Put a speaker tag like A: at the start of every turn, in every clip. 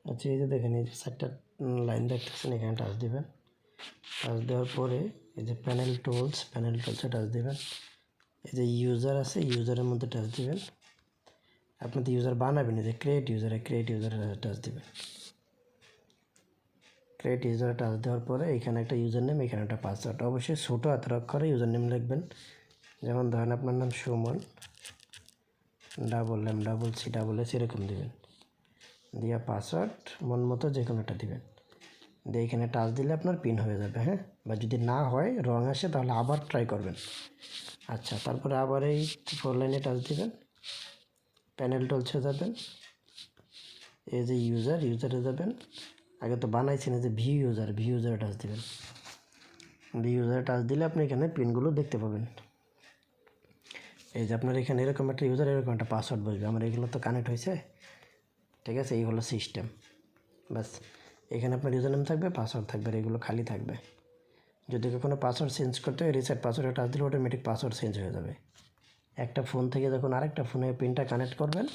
A: আচ্ছা, এই যে দেখেন এই যে 4টা লাইন দেখতেছেন, এখানে টাচ দিবেন। টাচ দেওয়ার পরে এই যে প্যানেল টুলসে টাচ দিবেন। এই যে ইউজার আছে, ইউজারের মধ্যে টাচ দিবেন। আপনি তো ইউজার বানাবেন, এই যে ক্রিয়েট ইউজারে টাচ দিবেন। ক্রিয়েট ইউজারে টাচ দেওয়ার পরে এখানে একটা ইউজার নেম, এখানে একটা পাসওয়ার্ড। অবশ্যই ছোটো হাতের অক্ষরে ইউজার নেম লিখবেন। যেমন ধরেন আপনার নাম সুমন, $CC এরকম দিবেন। দিয়ে পাসওয়ার্ড মন মতো যে কোনোটা দিবেন। দিয়ে এখানে টাচ দিলে আপনার পিন হয়ে যাবে। হ্যাঁ, বা যদি না হয়, রং আসে, তাহলে আবার ট্রাই করবেন। আচ্ছা, তারপরে আবার এই 4 লাইনে টাচ দিবেন। প্যানেল টুলসে যাবেন। এই যে ইউজারে যাবেন। আগে তো বানাইছেন, এই যে ভিউ ইউজারে টাচ দিবেন। ভিউ ইউজারে টাচ দিলে আপনি এখানে পিনগুলো দেখতে পাবেন। এই যে আপনার এখানে এরকম একটা ইউজার, এরকম একটা পাসওয়ার্ড বসবে। আমার এগুলো তো কানেক্ট হয়েছে, ঠিক আছে। এই হলো সিস্টেম। বাস, এখানে আপনার ইউজার নেম থাকবে, পাসওয়ার্ড থাকবে, আর এগুলো খালি থাকবে। যদি কখনো পাসওয়ার্ড চেঞ্জ করতে হয়, রিসেট পাসওয়ার্ডে টাচ দিলে অটোমেটিক পাসওয়ার্ড চেঞ্জ হয়ে যাবে। একটা ফোন থেকে যখন আরেকটা ফোনে পিনটা কানেক্ট করবেন,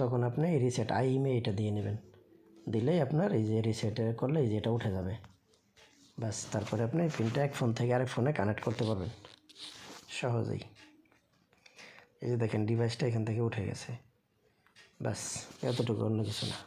A: তখন আপনি এই রিসেট আইএমএ এটা দিয়ে নেবেন। দিলেই আপনার এই যে রিসেট করলে এই যে এটা উঠে যাবে। বাস, তারপরে আপনি এই পিনটা এক ফোন থেকে আরেক ফোনে কানেক্ট করতে পারবেন সহজেই। এই যে দেখেন ডিভাইসটা এখান থেকে উঠে গেছে। বাস, এতটুকু, অন্য কিছু না।